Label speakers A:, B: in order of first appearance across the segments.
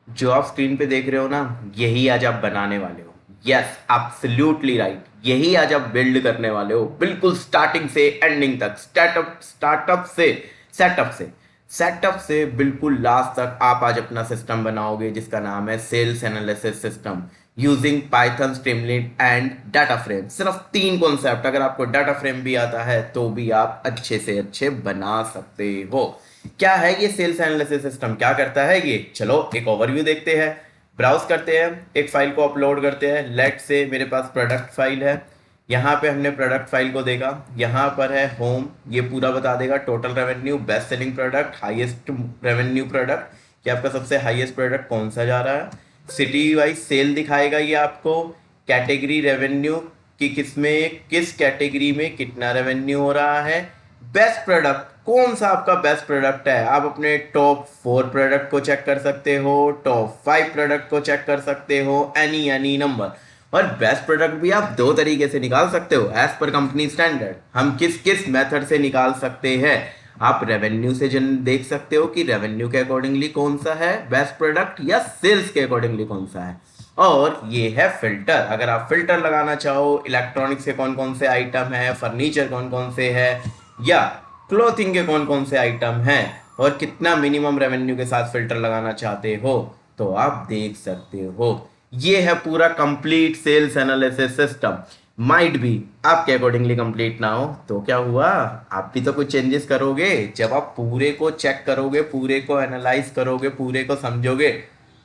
A: जो आप स्क्रीन पे देख रहे हो ना, यही आज आप बनाने वाले हो। Yes, absolutely right. यही आज आप बिल्ड करने वाले हो, बिल्कुल स्टार्टिंग से एंडिंग तक। स्टार्टअप से बिल्कुल लास्ट तक आप आज अपना सिस्टम बनाओगे, जिसका नाम है sales analysis system using Python, Streamlit and data frame. सिर्फ 3 कॉन्सेप्ट, अगर आपको डाटा फ्रेम भी आता है तो भी आप अच्छे से अच्छे बना सकते हो। क्या है ये सेल्स एनालिसिस सिस्टम, क्या करता है ये? चलो एक ओवरव्यू देखते हैं। ब्राउज करते हैं, एक फाइल को अपलोड करते हैं। लेट से मेरे पास प्रोडक्ट फाइल है। यहाँ पे हमने प्रोडक्ट फाइल को देखा, यहाँ पर है होम। ये पूरा बता देगा total revenue, best selling product, highest revenue product, कि आपका सबसे हाईएस्ट प्रोडक्ट कौन सा जा रहा है। सिटी वाइज सेल दिखाएगा ये आपको। कैटेगरी रेवेन्यू, कि किसमें किस कैटेगरी में कितना रेवेन्यू हो रहा है। बेस्ट प्रोडक्ट, कौन सा आपका बेस्ट प्रोडक्ट है। आप अपने टॉप 4 प्रोडक्ट को चेक कर सकते हो, टॉप 5 प्रोडक्ट को चेक कर सकते हो, एनी नंबर। और बेस्ट प्रोडक्ट भी आप 2 तरीके से निकाल सकते हो एज पर कंपनी स्टैंडर्ड। हम किस किस मेथड से निकाल सकते हैं? आप रेवेन्यू से जन देख सकते हो कि रेवेन्यू के अकॉर्डिंगली कौन सा है बेस्ट प्रोडक्ट, या सेल्स के अकॉर्डिंगली कौन सा है। और ये है फिल्टर, अगर आप फिल्टर लगाना चाहो इलेक्ट्रॉनिक्स के कौन कौन से आइटम है, फर्नीचर कौन कौन से है, या क्लोथिंग के कौन कौन से आइटम हैं, और कितना मिनिमम रेवेन्यू के साथ फिल्टर लगाना चाहते हो, तो आप देख सकते हो। ये है पूरा कंप्लीट सेल्स एनालिसिस सिस्टम। माइट भी आपके अकॉर्डिंगली कंप्लीट ना हो तो क्या हुआ, आप भी तो कुछ चेंजेस करोगे। जब आप पूरे को चेक करोगे, पूरे को एनालाइज करोगे, पूरे को समझोगे,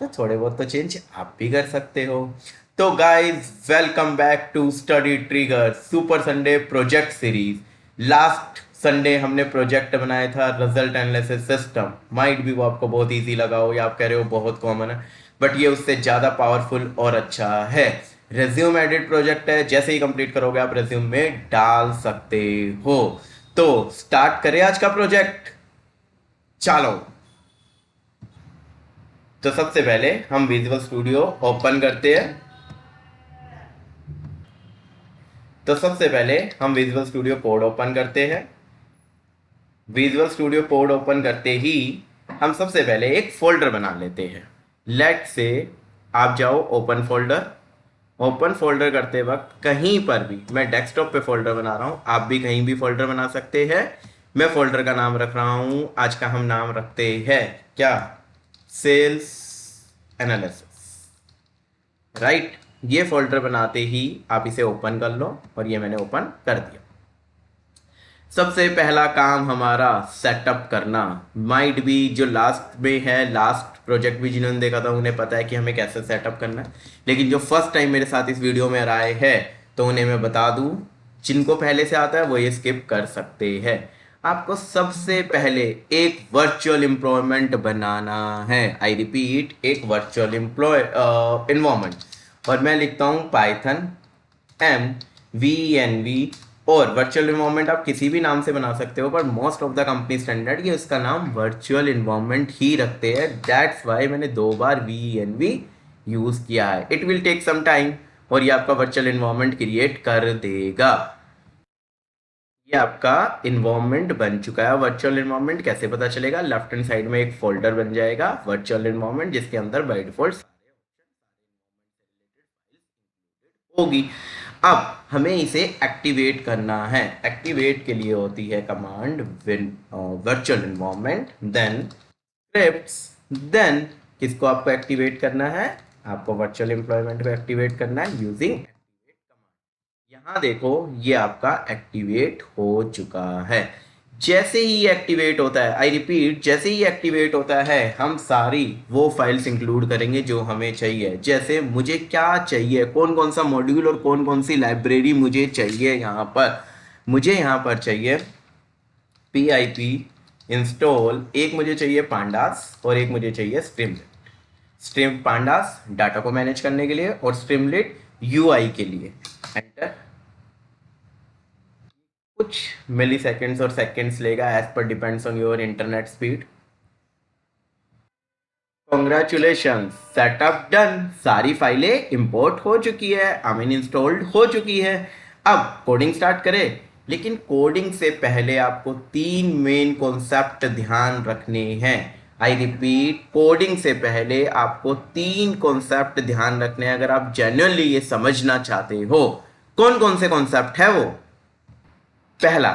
A: तो थोड़े बहुत तो चेंज आप भी कर सकते हो। तो guys, welcome back to Study Trigger super Sunday project series. Last Sunday हमने प्रोजेक्ट बनाया था रिजल्ट एनालिसिस सिस्टम। माइट भी वो आपको बहुत इजी लगा हो, या आप कह रहे हो बहुत कॉमन है, बट ये उससे ज़्यादा पावरफुल और अच्छा है। रेज्यूम एडिट प्रोजेक्ट है, जैसे ही कंप्लीट करोगे आप रेज्यूम में डाल सकते हो। तो स्टार्ट करें आज का प्रोजेक्ट, चलो। तो सबसे पहले हम विजुअल स्टूडियो ओपन करते हैं। तो सबसे पहले हम विजुअल स्टूडियो कोड ओपन करते हैं। विजुअल स्टूडियो कोड ओपन करते ही हम सबसे पहले एक फोल्डर बना लेते हैं। लेट से आप जाओ ओपन फोल्डर। ओपन फोल्डर करते वक्त कहीं पर भी, मैं डेस्कटॉप पे फोल्डर बना रहा हूँ, आप भी कहीं भी फोल्डर बना सकते हैं। मैं फोल्डर का नाम रख रहा हूँ, आज का हम नाम रखते हैं क्या, सेल्स एनालिसिस। राइट, ये फोल्डर बनाते ही आप इसे ओपन कर लो, और ये मैंने ओपन कर दिया। सबसे पहला काम हमारा सेटअप करना। माइट भी जो लास्ट में है, लास्ट प्रोजेक्ट भी जिन्होंने देखा था उन्हें पता है कि हमें कैसे सेटअप करना है, लेकिन जो फर्स्ट टाइम मेरे साथ इस वीडियो में आए हैं तो उन्हें मैं बता दूं, जिनको पहले से आता है वो ये स्किप कर सकते हैं। आपको सबसे पहले एक वर्चुअल एम्प्लॉयमेंट बनाना है। आई रिपीट, एक वर्चुअल इन्वायरमेंट। और मैं लिखता हूँ पाइथन MVNV। और वर्चुअल इन्वायरमेंट आप किसी भी नाम से बना सकते हो, पर most of the company standard ये उसका नाम वर्चुअल इन्वायरमेंट ही रखते हैं। दैट्स वाई मैंने 2 बार VNV यूज किया है। It will take some time, और ये आपका वर्चुअल इन्वायरमेंट क्रिएट कर देगा। ये आपका इन्वायरमेंट बन चुका है। वर्चुअल इन्वायरमेंट कैसे पता चलेगा? लेफ्ट हैंड साइड में एक फोल्डर बन जाएगा वर्चुअल इन्वायरमेंट, जिसके अंदर बाय डिफॉल्ट होगी। अब हमें इसे एक्टिवेट करना है। एक्टिवेट के लिए होती है command virtual environment then scripts. Then किसको आपको एक्टिवेट करना है? आपको वर्चुअल एम्प्लॉयमेंट को एक्टिवेट करना है यूजिंग। यहाँ देखो, ये आपका एक्टिवेट हो चुका है। जैसे ही एक्टिवेट होता है, आई रिपीट, जैसे ही एक्टिवेट होता है, हम सारी वो फाइल्स इंक्लूड करेंगे जो हमें चाहिए। जैसे मुझे क्या चाहिए, कौन कौन सा मॉड्यूल और कौन कौन सी लाइब्रेरी मुझे चाहिए। यहाँ पर मुझे यहाँ पर चाहिए PIP इंस्टॉल, एक मुझे चाहिए पांडास और एक मुझे चाहिए स्ट्रीमलेट। स्ट्रीम पांडास डाटा को मैनेज करने के लिए, और स्ट्रीमलेट UI के लिए। एंटर। कुछ मिली सेकेंड्स और सेकेंड्स लेगा, as per depends on your internet speed. Congratulation, setup done. सारी फाइलें इंपोर्ट हो चुकी है, आई मीन इंस्टॉल्ड हो चुकी है। अब कोडिंग स्टार्ट करें, लेकिन कोडिंग से पहले आपको 3 मेन कॉन्सेप्ट ध्यान रखने हैं। आई रिपीट, कोडिंग से पहले आपको 3 कॉन्सेप्ट ध्यान रखने हैं अगर आप जेन्युइनली ये समझना चाहते हो। कौन कौन से कॉन्सेप्ट है वो? पहला,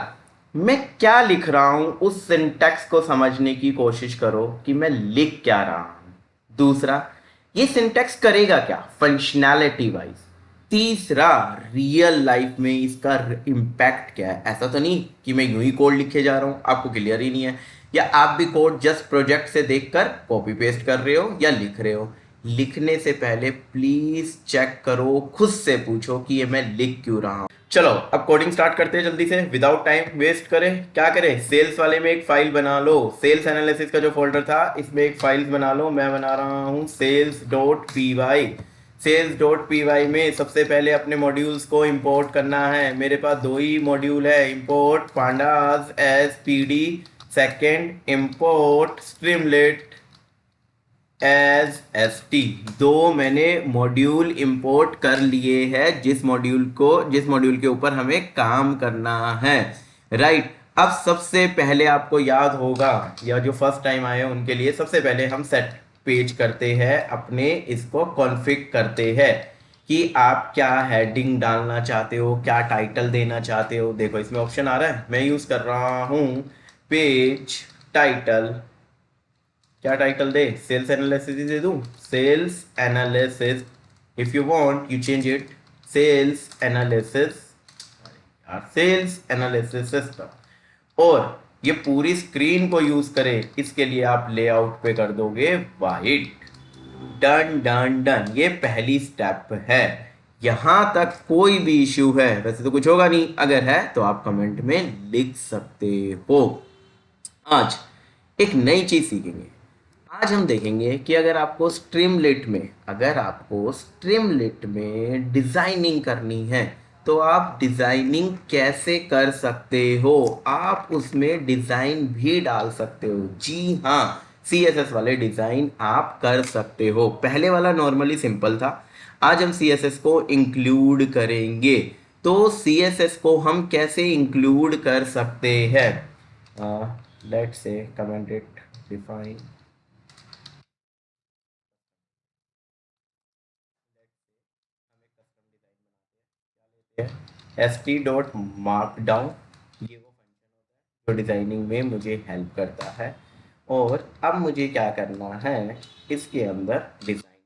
A: मैं क्या लिख रहा हूं उस सिंटैक्स को समझने की कोशिश करो कि मैं लिख क्या रहा हूं। दूसरा, ये सिंटैक्स करेगा क्या फंक्शनैलिटी वाइज। तीसरा, रियल लाइफ में इसका इम्पैक्ट क्या है। ऐसा तो नहीं कि मैं यूं ही कोड लिखे जा रहा हूं, आपको क्लियर ही नहीं है, या आप भी कोड जस्ट प्रोजेक्ट से देखकर कॉपी पेस्ट कर रहे हो या लिख रहे हो। लिखने से पहले प्लीज चेक करो, खुद से पूछो कि ये मैं लिख क्यों रहा हूं। चलो अब कोडिंग स्टार्ट करते हैं जल्दी से, विदाउट टाइम वेस्ट करें। क्या करें, सेल्स वाले में एक फाइल बना लो। सेल्स एनालिसिस का जो फोल्डर था इसमें एक फाइल बना लो। मैं बना रहा हूँ sales.py। sales.py में सबसे पहले अपने मॉड्यूल्स को इंपोर्ट करना है। मेरे पास 2 ही मॉड्यूल है, import pandas as pd, second import streamlit as S T. 2 मैंने मॉड्यूल इंपोर्ट कर लिए हैं जिस मॉड्यूल के ऊपर हमें काम करना है। राइट, अब सबसे पहले आपको याद होगा, या जो फर्स्ट टाइम आए हैं उनके लिए, सबसे पहले हम सेट पेज करते हैं अपने, इसको कॉन्फ़िग करते हैं कि आप क्या हेडिंग डालना चाहते हो, क्या टाइटल देना चाहते हो। देखो इसमें ऑप्शन आ रहा है, मैं यूज कर रहा हूं पेज टाइटल। क्या टाइटल दे, सेल्स एनालिसिस ही दे दूं, sales analysis. If you want you change it, sales analysis, sales analysis system. और ये पूरी स्क्रीन को यूज करे इसके लिए आप लेआउट पे कर दोगे वाइट। डन डन डन, ये पहली स्टेप है। यहां तक कोई भी इश्यू है? वैसे तो कुछ होगा नहीं, अगर है तो आप कमेंट में लिख सकते हो। आज एक नई चीज सीखेंगे। आज हम देखेंगे कि अगर आपको स्ट्रीमलेट में डिजाइनिंग करनी है तो आप डिजाइनिंग कैसे कर सकते हो। आप उसमें डिजाइन भी डाल सकते हो। जी हाँ, CSS वाले डिजाइन आप कर सकते हो। पहले वाला नॉर्मली सिंपल था, आज हम CSS को इंक्लूड करेंगे। तो CSS को हम कैसे इंक्लूड कर सकते हैं? Let's say comment it, define st.markdown। ये वो फंक्शन होता है जो डिजाइनिंग में मुझे हेल्प करता है। और अब मुझे क्या करना है, इसके अंदर design.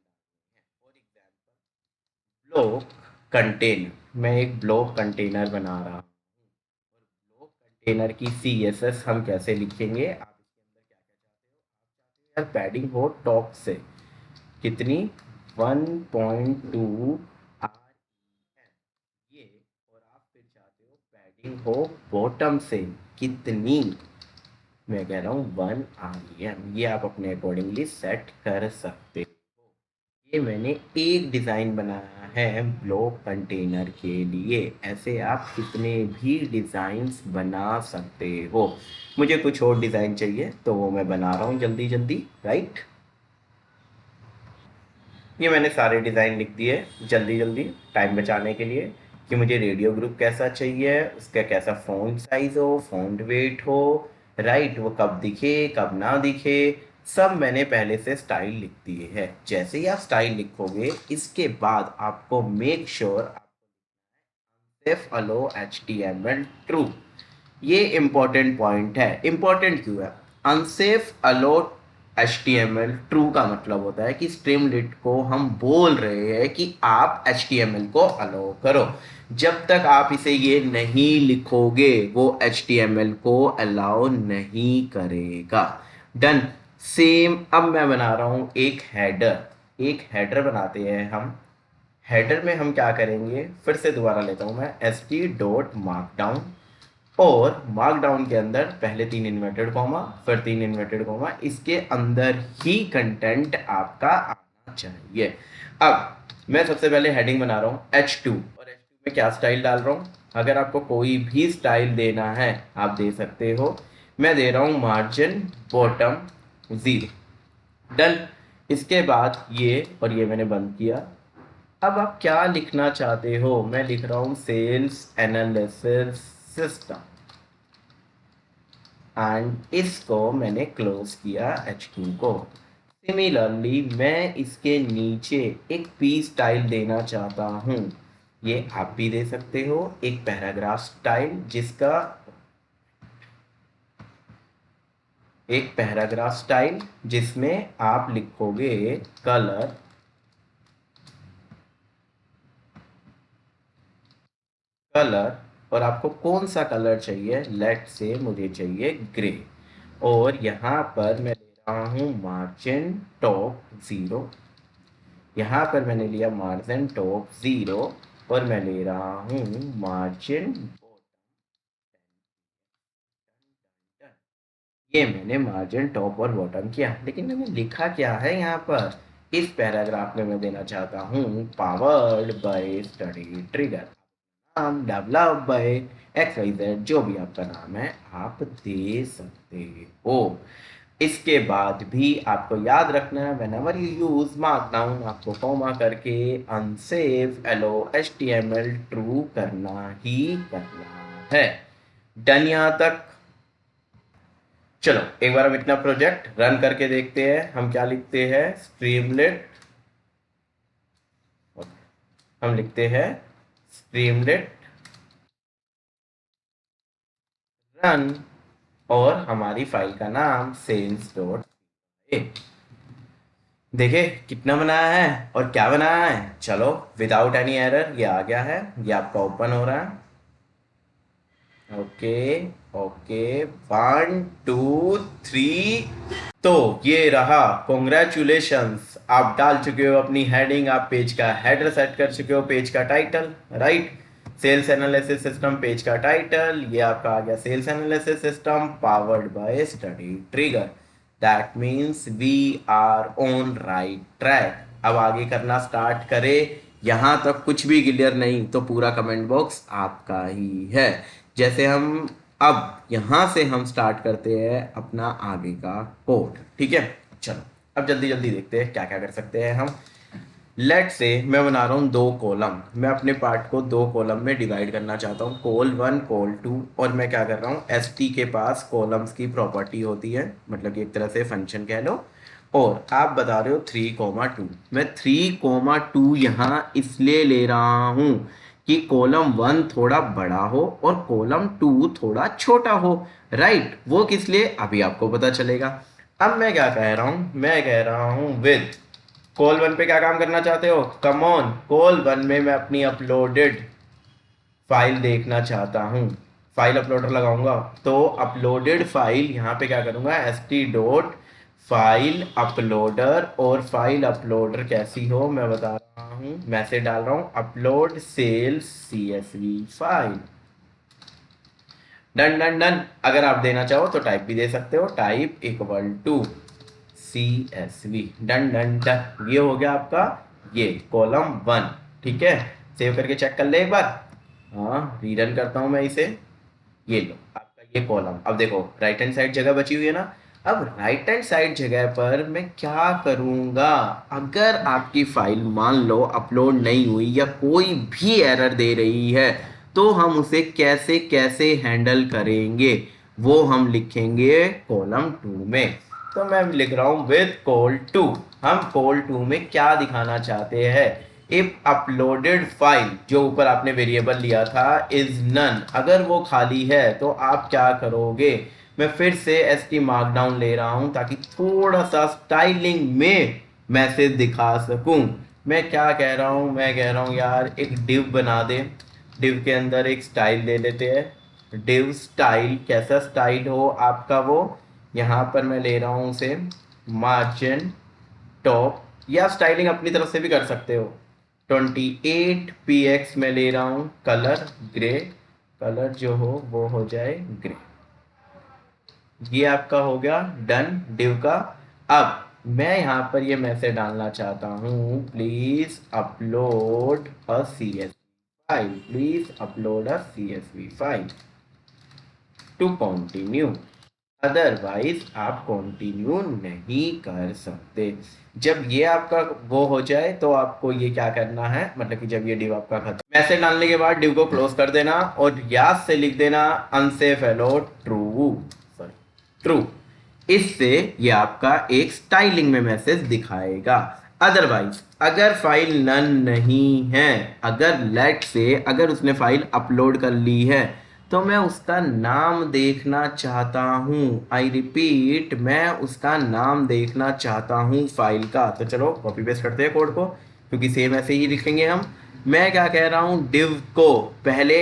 A: For example block container, मैं एक ब्लॉक कंटेनर बना रहा हूँ। और ब्लॉक कंटेनर की CSS हम कैसे लिखेंगे, आप इसके अंदर क्या क्या चाहते हो? आप चाहते हो यार पैडिंग हो टॉप से, कितनी, 1.2 ये। और आप फिर चाहते हो पैडिंग हो बॉटम से, कितनी, मैं कह रहा हूँ 1 REM। ये आप अपने अकॉर्डिंगली सेट कर सकते हो। ये मैंने एक डिज़ाइन बनाया है ब्लॉक कंटेनर के लिए। ऐसे आप कितने भी डिज़ाइंस बना सकते हो। मुझे कुछ और डिज़ाइन चाहिए तो वो मैं बना रहा हूँ जल्दी जल्दी। राइट, ये मैंने सारे डिज़ाइन लिख दिए जल्दी जल्दी टाइम बचाने के लिए, कि मुझे रेडियो ग्रुप कैसा चाहिए, उसका कैसा फ़ॉन्ट साइज़ हो, फ़ॉन्ट वेट हो, राइट, वो कब दिखे कब ना दिखे, सब मैंने पहले से स्टाइल लिख दिए हैं। जैसे ही आप स्टाइल लिखोगे इसके बाद आपको मेक श्योर सेफ अलो HTML ट्रू। ये इंपॉर्टेंट पॉइंट है। इंपॉर्टेंट क्यों है? अनसेफ अलो HTML ट्रू का मतलब होता है कि स्ट्रीमलेट को हम बोल रहे हैं कि आप HTML को अलो करो। जब तक आप इसे ये नहीं लिखोगे वो HTML को अलाउ नहीं करेगा। डन। सेम अब मैं बना रहा हूं एक हेडर बनाते हैं हम। हेडर में हम क्या करेंगे, फिर से दोबारा लेता हूं मैं, st.markdown। और मार्कडाउन के अंदर पहले 3 इन्वर्टेड कॉमा, फिर 3 इन्वर्टेड कॉमा, इसके अंदर ही कंटेंट आपका आना चाहिए। अब मैं सबसे पहले हेडिंग बना रहा हूँ H2, और H2 में क्या स्टाइल डाल रहा हूँ, अगर आपको कोई भी स्टाइल देना है आप दे सकते हो। मैं दे रहा हूँ मार्जिन बॉटम 0। डन। इसके बाद ये, और ये मैंने बंद किया। अब आप क्या लिखना चाहते हो, मैं लिख रहा हूँ सेल्स एनालिसिस सिस्टम। एंड इसको मैंने क्लोज किया HQ को। सिमिलरली मैं इसके नीचे एक पी स्टाइल देना चाहता हूँ, ये आप भी दे सकते हो, एक पैराग्राफ स्टाइल जिसका एक पैराग्राफ स्टाइल जिसमें आप लिखोगे कलर कलर और आपको कौन सा कलर चाहिए, लेट से मुझे चाहिए ग्रे। और यहाँ पर मैं ले रहा हूँ मार्जिन टॉप 0, यहाँ पर मैंने लिया मार्जिन टॉप 0 और मैं ले रहा हूँ मार्जिन, ये मैंने मार्जिन टॉप और बॉटम किया। लेकिन मैंने लिखा क्या है यहाँ पर, इस पैराग्राफ में मैं देना चाहता हूँ पावर्ड बाय स्टडी ट्रिगर, नाम डेवलप बाय XYZ, जो भी आपका नाम है आप दे सकते हो। इसके बाद भी आपको याद रखना है whenever you use markdown आपको कॉमा करके अनसेफ एलो HTML ट्रू करना ही करना है। डन यहाँ तक? चलो एक बार हम इतना प्रोजेक्ट रन करके देखते हैं। हम क्या लिखते हैं, स्ट्रीमलेट, हम लिखते हैं स्ट्रीमलेट रन और हमारी फाइल का नाम sales.py। देखे कितना बनाया है और क्या बनाया है। चलो विदाउट एनी एरर ये आ गया है, ये आपका ओपन हो रहा है। ओके ओके 1 2 3, तो ये रहा, कॉन्ग्रेचुलेशंस, आप डाल चुके हो अपनी हेडिंग, आप पेज का हेडर सेट कर चुके हो, पेज का title, right. Sales analysis system page का टाइटल, ये आपका आ गया sales analysis system powered by Study Trigger. That means we are on right track. अब आगे करना स्टार्ट करें। यहाँ तक कुछ भी क्लियर नहीं तो पूरा कमेंट बॉक्स आपका ही है। जैसे हम अब यहाँ से हम स्टार्ट करते हैं अपना आगे का कोड, ठीक है। चलो अब जल्दी जल्दी देखते हैं क्या क्या कर सकते हैं हम। लेट से मैं बना रहा हूँ 2 कॉलम, मैं अपने पार्ट को 2 कॉलम में डिवाइड करना चाहता हूँ, कॉल 1 कॉल 2। और मैं क्या कर रहा हूँ, ST के पास कॉलम्स की प्रॉपर्टी होती है, मतलब कि एक तरह से फंक्शन कह लो। और आप बता रहे हो 3,2, मैं 3,2 यहाँ इसलिए ले रहा हूँ कि कॉलम 1 थोड़ा बड़ा हो और कॉलम 2 थोड़ा छोटा हो, राइट। वो किस लिए अभी आपको पता चलेगा। अब मैं क्या कह रहा हूँ, मैं कह रहा हूँ विद कॉल 1 पे क्या काम करना चाहते हो, कम ऑन। कॉल 1 में मैं अपनी अपलोडेड फाइल देखना चाहता हूँ, फाइल अपलोडर लगाऊंगा तो अपलोडेड फाइल यहाँ पे क्या करूँगा, st डॉट फाइल अपलोडर। और फाइल अपलोडर कैसी हो मैं बता रहा हूँ, मैसेज डाल रहा हूँ upload sales CSV file. Done done done. अगर आप देना चाहो तो टाइप भी दे सकते हो, type equal to CSV। Done done done, ये हो गया आपका ये कॉलम 1, ठीक है। सेव करके चेक कर ले एक बार। हाँ रीरन करता हूँ मैं इसे, ये लो आपका ये कॉलम। अब देखो राइट हैंड साइड जगह बची हुई है ना। अब राइट हैंड साइड जगह पर मैं क्या करूँगा, अगर आपकी फाइल मान लो अपलोड नहीं हुई या कोई भी एरर दे रही है तो हम उसे कैसे कैसे हैंडल करेंगे वो हम लिखेंगे कॉलम 2 में। तो मैं लिख रहा हूँ विद कॉल 2। हम कॉल 2 में क्या दिखाना चाहते हैं, इफ अपलोडेड फाइल जो ऊपर आपने वेरिएबल लिया था इज नन, अगर वो खाली है तो आप क्या करोगे। मैं फिर से ST मार्कडाउन ले रहा हूं ताकि थोड़ा सा स्टाइलिंग में मैसेज दिखा सकूं। मैं क्या कह रहा हूं, मैं कह रहा हूं यार एक डिव बना दे, डिव के अंदर एक स्टाइल ले लेते हैं। डिव स्टाइल, कैसा स्टाइल हो आपका वो, यहाँ पर मैं ले रहा हूँ उसे मार्जिन टॉप, या स्टाइलिंग अपनी तरफ से भी कर सकते हो। 28px में ले रहा हूँ कलर ग्रे, कलर जो हो वो हो जाए ग्रे। ये आपका हो गया डन डिव का। अब मैं यहाँ पर ये मैसेज डालना चाहता हूँ, please upload a CSV file, please upload a CSV file to continue. Otherwise आप कंटिन्यू नहीं कर सकते। जब ये आपका वो हो जाए तो आपको ये क्या करना है, मतलब कि जब ये डिव आपका खत्म, मैसेज डालने के बाद डिव को क्लोज कर देना और याद से लिख देना unsafe allow true, sorry true. इससे ये आपका एक स्टाइलिंग में मैसेज दिखाएगा। अदरवाइज अगर फाइल नन नहीं है, अगर लेट से अगर उसने फाइल अपलोड कर ली है तो मैं उसका नाम देखना चाहता हूँ। आई रिपीट, मैं उसका नाम देखना चाहता हूँ फाइल का। तो चलो कॉपी पेस्ट करते हैं कोड को, क्योंकि सेम ऐसे ही लिखेंगे हम। मैं क्या कह रहा हूँ, डिव को पहले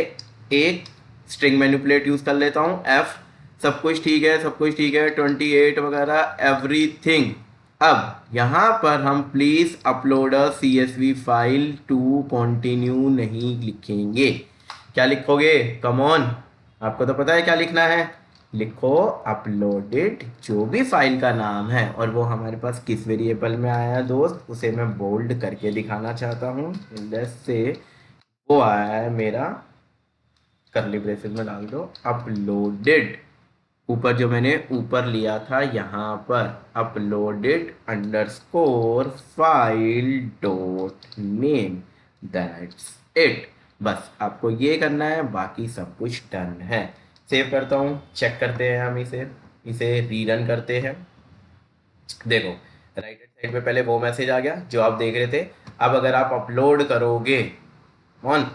A: एक स्ट्रिंग मैनिपुलेट यूज कर लेता हूँ, एफ। सब कुछ ठीक है, सब कुछ ठीक है, 28 वगैरह एवरीथिंग। अब यहाँ पर हम please upload a CSV file to continue नहीं लिखेंगे। क्या लिखोगे? कम ऑन, आपको तो पता है क्या लिखना है। लिखो अपलोडेड, जो भी फाइल का नाम है, और वो हमारे पास किस वेरिएबल में आया है दोस्त, उसे मैं बोल्ड करके दिखाना चाहता हूँ। से वो आया है मेरा, करली ब्रेसेस में डाल दो, अपलोडेड। ऊपर जो मैंने ऊपर लिया था यहाँ पर, uploaded underscore file dot name, that's it. बस आपको ये करना है, बाकी सब कुछ डन है। सेव करता हूँ, चेक करते हैं हम इसे, इसे रीरन करते हैं। देखो राइट हैंड साइड पे पहले वो मैसेज आ गया जो आप देख रहे थे। अब अगर आप अपलोड करोगे ऑन,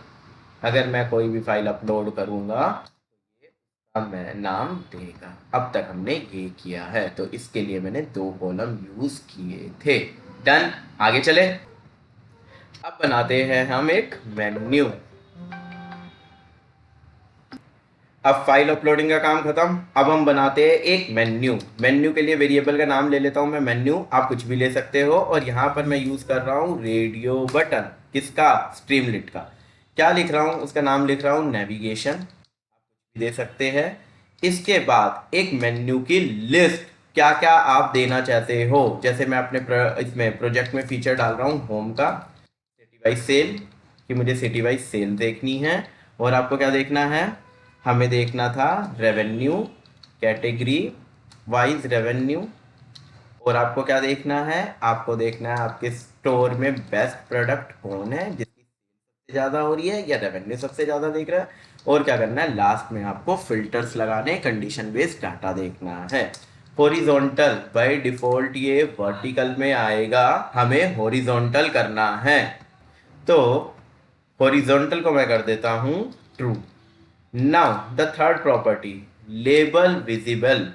A: अगर मैं कोई भी फाइल अपलोड करूंगा, अब मैं नाम देगा। अब तक हमने ये किया है, तो इसके लिए मैंने 2 कॉलम यूज किए थे। डन, आगे चले। अब बनाते हैं हम एक मेन्यू। अब फाइल अपलोडिंग का काम खत्म, अब हम बनाते हैं एक मेन्यू। मेन्यू के लिए वेरिएबल का नाम ले लेता हूं मैं मेन्यू, आप कुछ भी ले सकते हो। और यहाँ पर मैं यूज कर रहा हूँ रेडियो बटन, किसका? स्ट्रीमलिट का। क्या लिख रहा हूँ? उसका नाम लिख रहा हूँ नेविगेशन, दे सकते हैं। इसके बाद एक मेन्यू की लिस्ट, क्या क्या आप देना चाहते हो। जैसे मैं अपने इसमें प्रोजेक्ट में फीचर डाल रहा हूँ होम का, सिटी वाइज सेल, कि मुझे सिटी वाइज सेल देखनी है। और आपको क्या देखना है? हमें देखना था रेवेन्यू, कैटेगरी वाइज रेवेन्यू। और आपको क्या देखना है? आपको देखना है आपके स्टोर में बेस्ट प्रोडक्ट कौन है, जिसकी सबसे ज़्यादा हो रही है या रेवेन्यू सबसे ज़्यादा देख रहा है। और क्या करना है? लास्ट में आपको फिल्टर्स लगाने, कंडीशन बेस्ड डाटा देखना है। हॉरिजॉन्टल, बाय डिफॉल्ट ये वर्टिकल में आएगा, हमें हॉरिजॉन्टल करना है। तो हॉरिजॉन्टल को मैं कर देता हूँ true. Now the third property, label visible.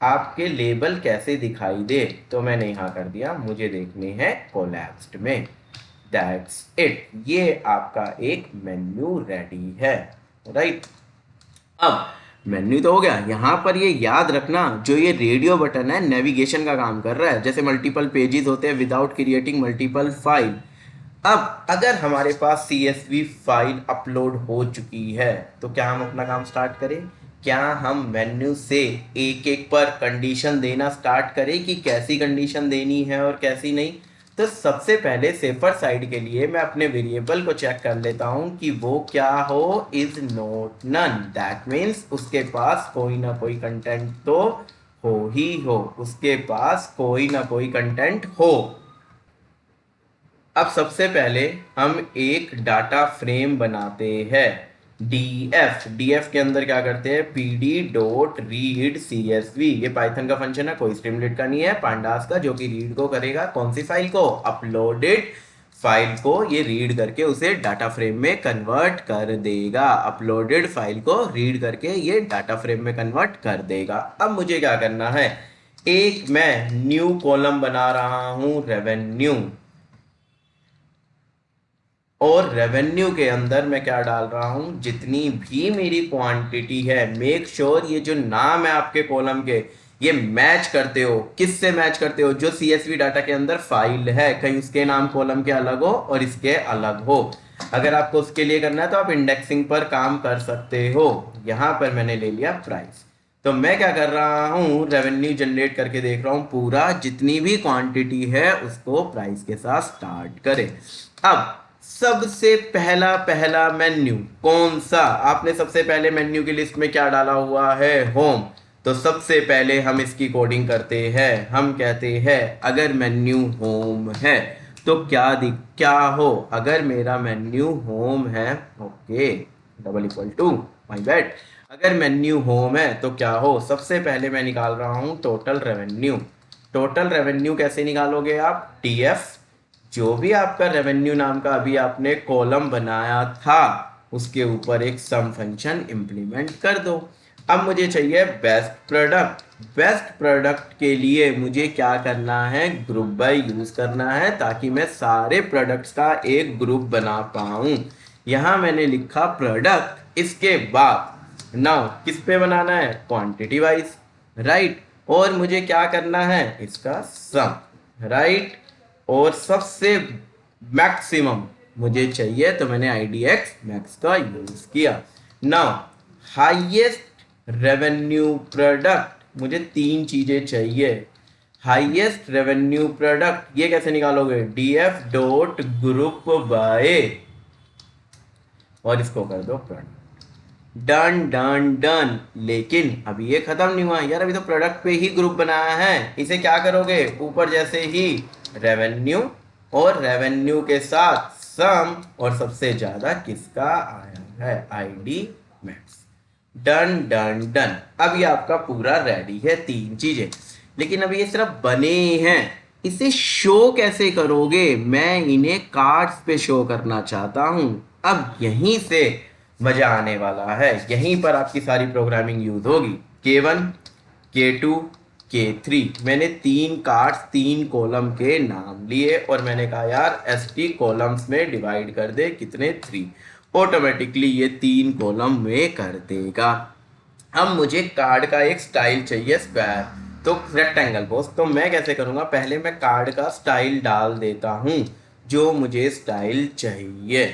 A: आपके लेबल कैसे दिखाई दे, तो मैंने यहाँ कर दिया, मुझे देखने हैं कोलैप्स्ड में। दैट्स इट, ये आपका एक मेन्यू रेडी है। राइट, अब मेन्यू तो हो गया। यहाँ पर ये याद रखना, जो ये रेडियो बटन है नेविगेशन का काम कर रहा है। जैसे मल्टीपल पेजेस होते हैं विदाउट क्रिएटिंग मल्टीपल फाइल। अब अगर हमारे पास CSV फाइल अपलोड हो चुकी है, तो क्या हम अपना काम स्टार्ट करें? क्या हम मेन्यू से एक एक पर कंडीशन देना स्टार्ट करें, कि कैसी कंडीशन देनी है और कैसी नहीं? तो सबसे पहले सेफर साइड के लिए मैं अपने वेरिएबल को चेक कर लेता हूँ कि वो क्या हो, is not none. That means उसके पास कोई ना कोई कंटेंट तो हो ही हो, उसके पास कोई ना कोई कंटेंट हो। अब सबसे पहले हम एक डाटा फ्रेम बनाते हैं, डीएफ के अंदर क्या करते हैं, pd.read.csv। ये पाइथन का फंक्शन है, कोई स्ट्रीमलिट का नहीं है, पांडास का, जो कि रीड को करेगा। कौन सी फाइल को? अपलोडेड फाइल को ये रीड करके उसे डाटा फ्रेम में कन्वर्ट कर देगा। अपलोडेड फाइल को रीड करके ये डाटा फ्रेम में कन्वर्ट कर देगा। अब मुझे क्या करना है, एक मैं न्यू कॉलम बना रहा हूं रेवेन्यू, और रेवेन्यू के अंदर मैं क्या डाल रहा हूं, जितनी भी मेरी क्वांटिटी है, मेक श्योर ये जो नाम है आपके कॉलम के, ये मैच करते हो। किससे मैच करते हो? जो CSV डाटा के अंदर फाइल है, कहीं उसके नाम कॉलम के अलग हो और इसके अलग हो। अगर आपको उसके लिए करना है तो आप इंडेक्सिंग पर काम कर सकते हो। यहां पर मैंने ले लिया प्राइस। तो मैं क्या कर रहा हूं, रेवेन्यू जनरेट करके देख रहा हूं, पूरा जितनी भी क्वांटिटी है उसको प्राइस के साथ स्टार्ट करें। अब सबसे पहला पहला मेन्यू कौन सा? आपने सबसे पहले मेन्यू की लिस्ट में क्या डाला हुआ है? होम। तो सबसे पहले हम इसकी कोडिंग करते हैं। हम कहते हैं अगर मेन्यू होम है तो क्या हो, अगर मेरा मेन्यू होम है, okay, double equal to, my bad, अगर मेन्यू होम है तो क्या हो, सबसे पहले मैं निकाल रहा हूं टोटल रेवेन्यू। टोटल रेवेन्यू कैसे निकालोगे आप, टीएफ, जो भी आपका रेवेन्यू नाम का अभी आपने कॉलम बनाया था उसके ऊपर एक सम फंक्शन इंप्लीमेंट कर दो। अब मुझे चाहिए बेस्ट प्रोडक्ट। बेस्ट प्रोडक्ट के लिए मुझे क्या करना है, ग्रुप बाय यूज करना है ताकि मैं सारे प्रोडक्ट्स का एक ग्रुप बना पाऊं। यहां मैंने लिखा प्रोडक्ट, इसके बाद नाउ किस पे बनाना है, क्वांटिटी वाइज, राइट। और मुझे क्या करना है, इसका सम, राइट। और सबसे मैक्सिमम मुझे चाहिए तो मैंने IDX मैक्स का यूज किया। नाउ हाईएस्ट रेवेन्यू प्रोडक्ट, मुझे तीन चीजें चाहिए। हाईएस्ट रेवेन्यू प्रोडक्ट ये कैसे निकालोगे, DF डॉट ग्रुप बाय, और इसको कर दो प्रोडक्ट। Done done done. लेकिन अभी ये खत्म नहीं हुआ यार, अभी तो प्रोडक्ट पे ही ग्रुप बनाया है। इसे क्या करोगे, ऊपर जैसे ही रेवेन्यू, और रेवेन्यू के साथ सम, और सबसे ज्यादा किसका आया है, ID max. Done done done. अब ये आपका पूरा रेडी है, तीन चीजें। लेकिन अभी ये सिर्फ बने ही हैं, इसे शो कैसे करोगे, मैं इन्हें कार्ड्स पे शो करना चाहता हूं। अब यहीं से मजा आने वाला है, यहीं पर आपकी सारी प्रोग्रामिंग यूज होगी। K1, K2, K3, मैंने तीन कार्ड्स तीन कॉलम के नाम लिए और मैंने कहा यार ST कॉलम्स में डिवाइड कर दे, कितने, 3। ऑटोमेटिकली ये तीन कॉलम में कर देगा। अब मुझे कार्ड का एक स्टाइल चाहिए, स्क्वायर, तो रेक्टेंगल बॉस। तो मैं कैसे करूंगा, पहले मैं कार्ड का स्टाइल डाल देता हूं जो मुझे स्टाइल चाहिए,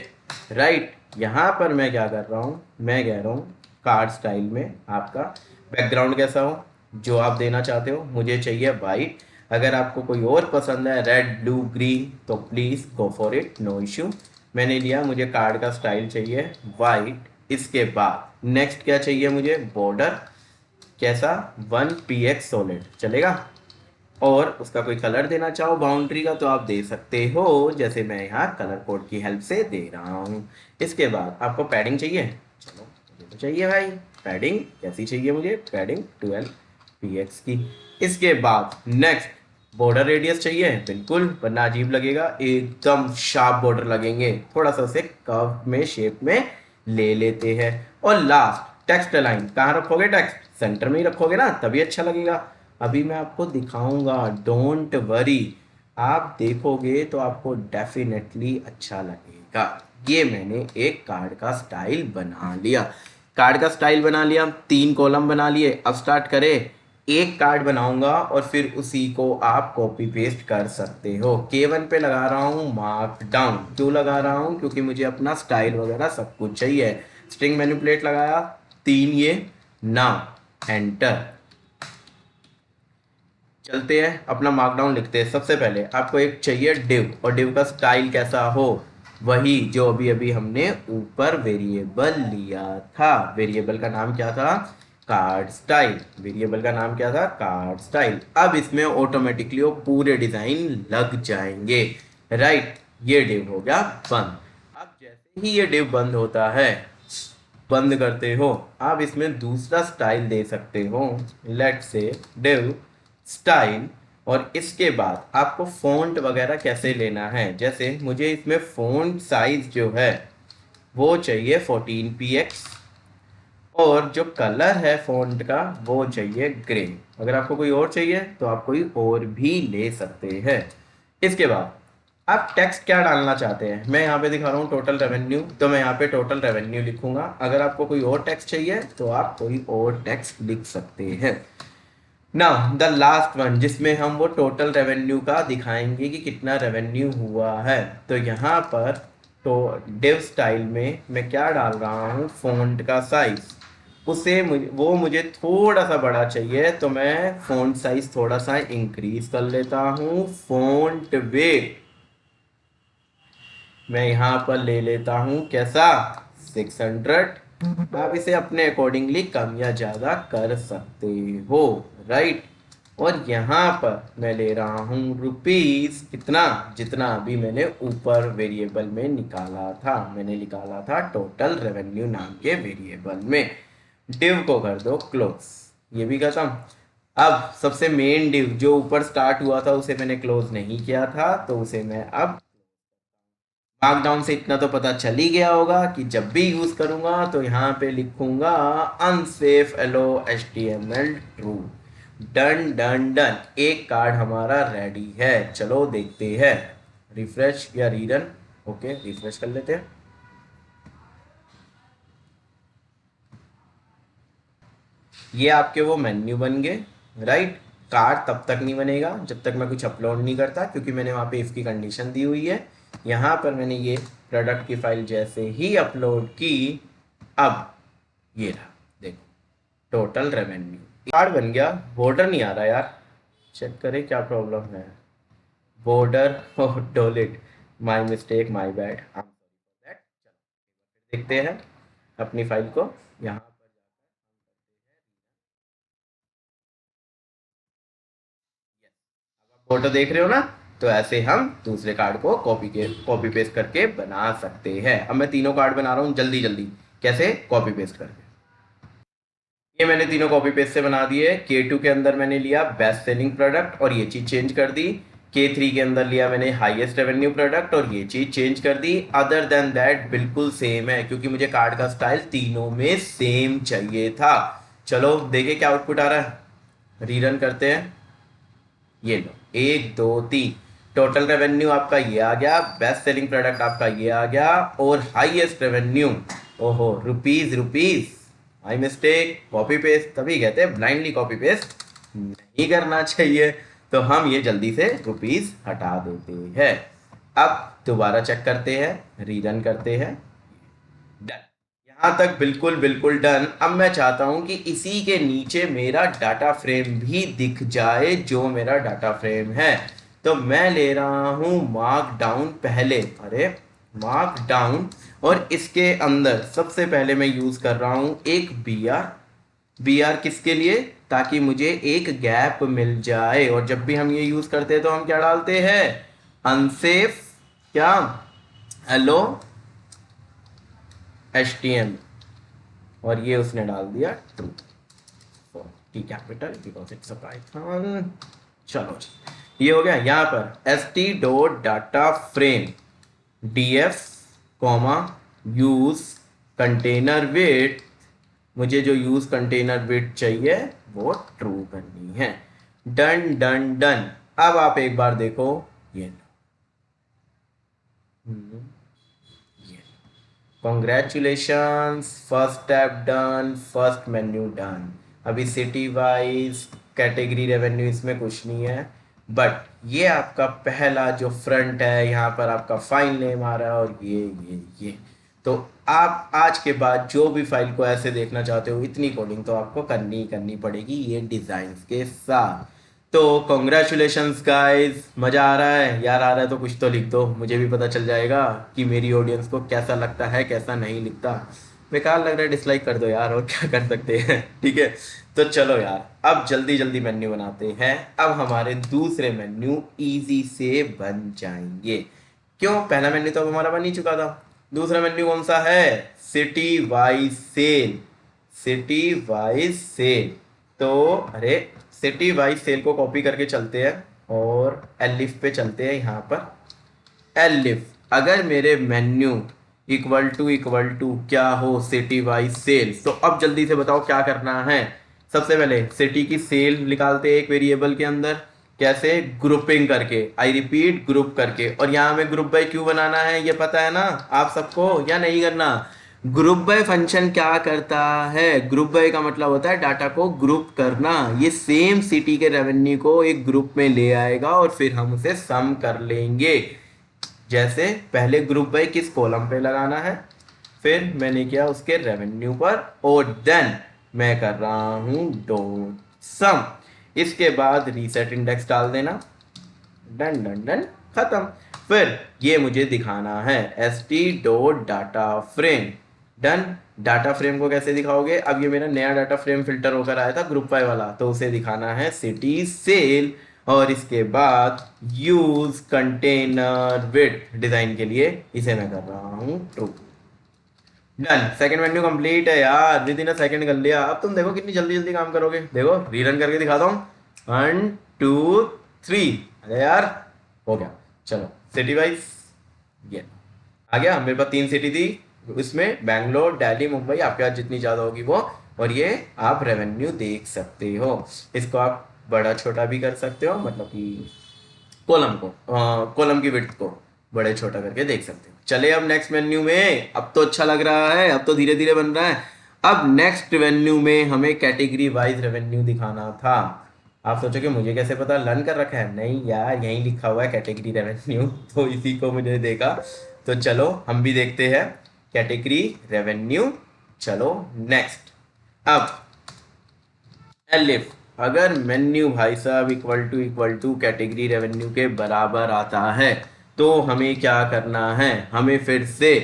A: राइट। यहाँ पर मैं क्या कर रहा हूँ, मैं कह रहा हूँ कार्ड स्टाइल में आपका बैकग्राउंड कैसा हो, जो आप देना चाहते हो। मुझे चाहिए वाइट, अगर आपको कोई और पसंद है रेड ब्लू ग्रीन तो please go for it, no issue. मैंने लिया, मुझे कार्ड का स्टाइल चाहिए वाइट। इसके बाद नेक्स्ट क्या चाहिए मुझे, बॉर्डर कैसा, 1px सॉलिड चलेगा। और उसका कोई कलर देना चाहो बाउंड्री का तो आप दे सकते हो, जैसे मैं यहाँ कलर कोड की हेल्प से दे रहा हूँ। इसके बाद आपको पैडिंग चाहिए, चलो मुझे तो चाहिए भाई पैडिंग। कैसी चाहिए मुझे, पैडिंग 12px की। इसके बाद नेक्स्ट बॉर्डर रेडियस चाहिए, बिल्कुल, वरना अजीब लगेगा, एकदम शार्प बॉर्डर लगेंगे, थोड़ा सा उसे कर्व में शेप में ले लेते हैं। और लास्ट टेक्स्ट अलाइन, कहाँ रखोगे टेक्स्ट, सेंटर में ही रखोगे ना, तभी अच्छा लगेगा। अभी मैं आपको दिखाऊंगा, डोंट वरी, आप देखोगे तो आपको डेफिनेटली अच्छा लगेगा। ये मैंने एक कार्ड का स्टाइल बना लिया, कार्ड का स्टाइल बना लिया, तीन कॉलम बना लिए। अब स्टार्ट करें, एक कार्ड बनाऊंगा और फिर उसी को आप कॉपी पेस्ट कर सकते हो। K1 पे लगा रहा हूँ मार्क डाउन, क्यों लगा रहा हूँ, क्योंकि मुझे अपना स्टाइल वगैरह सब कुछ चाहिए। स्ट्रिंग मैनिपुलेट लगाया, तीन ये, नाउ एंटर। चलते हैं अपना मार्कडाउन लिखते हैं। सबसे पहले आपको एक चाहिए डिव, और डिव का स्टाइल कैसा हो, वही जो अभी अभी हमने ऊपर वेरिएबल लिया था। वेरिएबल का नाम क्या था, कार्ड स्टाइल। वेरिएबल का नाम क्या था, कार्ड स्टाइल। अब इसमें ऑटोमेटिकली वो पूरे डिजाइन लग जाएंगे, राइट। ये डिव हो गया बंद। अब जैसे ही ये डिव बंद होता है, बंद करते हो, आप इसमें दूसरा स्टाइल दे सकते हो, लेट से डिव स्टाइल। और इसके बाद आपको फ़ॉन्ट वगैरह कैसे लेना है, जैसे मुझे इसमें फ़ॉन्ट साइज जो है वो चाहिए 14px, और जो कलर है फ़ॉन्ट का वो चाहिए ग्रे। अगर आपको कोई और चाहिए तो आप कोई और भी ले सकते हैं। इसके बाद आप टेक्स्ट क्या डालना चाहते हैं, मैं यहाँ पे दिखा रहा हूँ टोटल रेवेन्यू, तो मैं यहाँ पे टोटल रेवेन्यू लिखूंगा। अगर आपको कोई और टेक्स्ट चाहिए तो आप कोई और टेक्स्ट लिख सकते हैं। नाउ द लास्ट वन, जिसमें हम वो टोटल रेवेन्यू का दिखाएंगे कि कितना रेवेन्यू हुआ है। तो यहाँ पर तो डिव स्टाइल में मैं क्या डाल रहा हूँ, फ़ॉन्ट का साइज, मुझे थोड़ा सा बड़ा चाहिए, तो मैं फ़ॉन्ट साइज थोड़ा सा इंक्रीज कर लेता हूँ। फ़ॉन्ट वेट मैं यहाँ पर ले लेता हूँ कैसा, 600। आप इसे अपने अकॉर्डिंगली कम या ज़्यादा कर सकते हो, राइट। और यहाँ पर मैं ले रहा हूँ रुपीस, कितना, जितना अभी मैंने ऊपर वेरिएबल में निकाला था, मैंने निकाला था टोटल रेवेन्यू नाम के वेरिएबल में। डिव को कर दो क्लोज, ये भी खत्म। अब सबसे मेन डिव जो ऊपर स्टार्ट हुआ था उसे मैंने क्लोज नहीं किया था, तो उसे मैं अब मार्कडाउन से इतना तो पता चल ही गया होगा कि जब भी यूज करूंगा तो यहाँ पे लिखूंगा unsafe allow HTML true. Done done done, एक कार्ड हमारा रेडी है। चलो देखते हैं, रिफ्रेश या रीरन। ओके, रिफ्रेश कर लेते हैं। ये आपके वो मेन्यू बन गए, राइट। कार्ड तब तक नहीं बनेगा जब तक मैं कुछ अपलोड नहीं करता, क्योंकि मैंने वहाँ पे इसकी कंडीशन दी हुई है। यहाँ पर मैंने ये प्रोडक्ट की फाइल जैसे ही अपलोड की, अब ये रहा, देखो टोटल रेवेन्यू कार्ड बन गया। बॉर्डर नहीं आ रहा यार, चेक करें क्या प्रॉब्लम है। बॉर्डर डोलिट, माय मिस्टेक, माय बैड। देखते हैं अपनी फाइल को, यहाँ फोटो देख रहे हो ना। तो ऐसे हम दूसरे कार्ड को कॉपी पेस्ट करके बना सकते हैं। अब मैं तीनों कार्ड बना रहा हूँ जल्दी जल्दी, कैसे, कॉपी पेस्ट करके। ये मैंने तीनों कॉपी पेस्ट से बना दिए। K2 के अंदर मैंने लिया बेस्ट सेलिंग प्रोडक्ट और ये चीज चेंज कर दी। K3 के अंदर लिया मैंने हाईएस्ट रेवेन्यू प्रोडक्ट और ये चीज चेंज कर दी। अदर देन दैट बिल्कुल सेम है, क्योंकि मुझे कार्ड का स्टाइल तीनों में सेम चाहिए था। चलो देखे क्या आउटपुट आ रहा है, रीरन करते हैं। ये लो, 1 2 3, टोटल रेवेन्यू आपका ये आ गया, बेस्ट सेलिंग प्रोडक्ट आपका ये आ गया, और हाईएस्ट रेवेन्यू, ओहो rupees rupees, my mistake, copy paste. तभी कहते हैं ब्लाइंडली कॉपी पेस्ट नहीं करना चाहिए। तो हम ये जल्दी से रुपीज हटा देते हैं। अब दोबारा चेक करते हैं, रीरन करते हैं। डन, यहाँ तक बिल्कुल बिल्कुल डन। अब मैं चाहता हूं कि इसी के नीचे मेरा डाटा फ्रेम भी दिख जाए, जो मेरा डाटा फ्रेम है। तो मैं ले रहा हूं मार्क डाउन पहले, अरे मार्क डाउन, और इसके अंदर सबसे पहले मैं यूज कर रहा हूं एक बी आर किसके लिए, ताकि मुझे एक गैप मिल जाए। और जब भी हम ये यूज करते हैं तो हम क्या डालते हैं, अनसेफ क्या, हेलो HTML, और ये उसने डाल दिया true, T capital because it's a Python. चलो जी, ये हो गया। यहाँ पर st.data_frame df comma use container width, मुझे जो यूज कंटेनर विड्थ चाहिए वो ट्रू करनी है। Done done done. अब आप एक बार देखो, ये congratulations, first step done, first menu done. अभी सिटी वाइज कैटेगरी रेवेन्यू इसमें कुछ नहीं है, बट ये आपका पहला जो फ्रंट है, यहाँ पर आपका फाइल नेम आ रहा है, और ये तो आप आज के बाद जो भी फाइल को ऐसे देखना चाहते हो, इतनी कोडिंग तो आपको करनी ही करनी पड़ेगी ये डिजाइन्स के साथ। तो कॉन्ग्रेचुलेशंस गाइस, मज़ा आ रहा है यार, आ रहा है तो कुछ तो लिख दो, मुझे भी पता चल जाएगा कि मेरी ऑडियंस को कैसा लगता है कैसा नहीं लिखता। बेकार लग रहा है डिसलाइक कर दो यार, और क्या कर सकते हैं। ठीक है, तो चलो यार अब जल्दी जल्दी मेन्यू बनाते हैं। अब हमारे दूसरे मेन्यू इजी से बन जाएंगे। क्यों, पहला मेन्यू तो अब हमारा बन ही चुका था। दूसरा मेन्यू कौन सा है, city wise sale, city wise sale. तो अरे सिटी वाइज सेल को कॉपी करके चलते हैं और एलिफ पे चलते हैं। यहाँ पर एलिफ, अगर मेरे मेन्यू इक्वल टू क्या हो, सिटी वाइज सेल, तो अब जल्दी से बताओ क्या करना है। सबसे पहले सिटी की सेल निकालते हैं एक वेरिएबल के अंदर, कैसे, ग्रुपिंग करके, आई रिपीट ग्रुप करके। और यहाँ हमें ग्रुप बाय क्यों बनाना है ये पता है ना आप सबको, या नहीं करना। ग्रुप बाय फंक्शन क्या करता है, ग्रुप बाय का मतलब होता है डाटा को ग्रुप करना। ये सेम सिटी के रेवेन्यू को एक ग्रुप में ले आएगा और फिर हम उसे सम कर लेंगे। जैसे पहले ग्रुप बाय किस कॉलम पे लगाना है, फिर मैंने किया उसके रेवेन्यू पर, और देन मैं कर रहा हूं डॉट सम। इसके बाद रीसेट इंडेक्स डाल देना, डन डन डन, खत्म। फिर ये मुझे दिखाना है st.data_frame। डन। डाटा फ्रेम को कैसे दिखाओगे, अब ये मेरा नया डाटा फ्रेम फिल्टर होकर आया था ग्रुप बाय वाला, तो उसे दिखाना है सिटी सेल, और इसके बाद यूज कंटेनर विड्थ डिजाइन के लिए इसे मैं कर रहा हूं true. Done, second menu complete है यार, दीदी ने सेकंड कर लिया। अब तुम देखो कितनी जल्दी जल्दी काम करोगे, देखो रीरन करके दिखाता हूँ। 1 2 3, अरे यार हो गया। चलो सिटी वाइज, ये आ गया मेरे पास। 3 सिटी थी, इसमें बैंगलोर, दिल्ली, मुंबई, आपके पास जितनी ज़्यादा होगी वो। और ये आप रेवेन्यू देख सकते हो। इसको आप बड़ा छोटा भी कर सकते हो, मतलब कि कॉलम को, कॉलम की विड्थ को बड़े छोटा करके देख सकते हो। चले अब नेक्स्ट मेन्यू में, अब तो अच्छा लग रहा है, अब तो धीरे धीरे बन रहा है। अब नेक्स्ट रेवेन्यू में हमें कैटेगरी वाइज रेवेन्यू दिखाना था। आप सोचोगे मुझे कैसे पता, लर्न कर रखा है? नहीं यार, यहीं लिखा हुआ है कैटेगरी रेवेन्यू तो इसी को मुझे देखा। तो चलो हम भी देखते हैं कैटेगरी रेवेन्यू। चलो नेक्स्ट। अब एलिफ, अगर मेन्यू भाई साहब इक्वल टू कैटेगरी रेवेन्यू के बराबर आता है तो हमें क्या करना है, हमें फिर से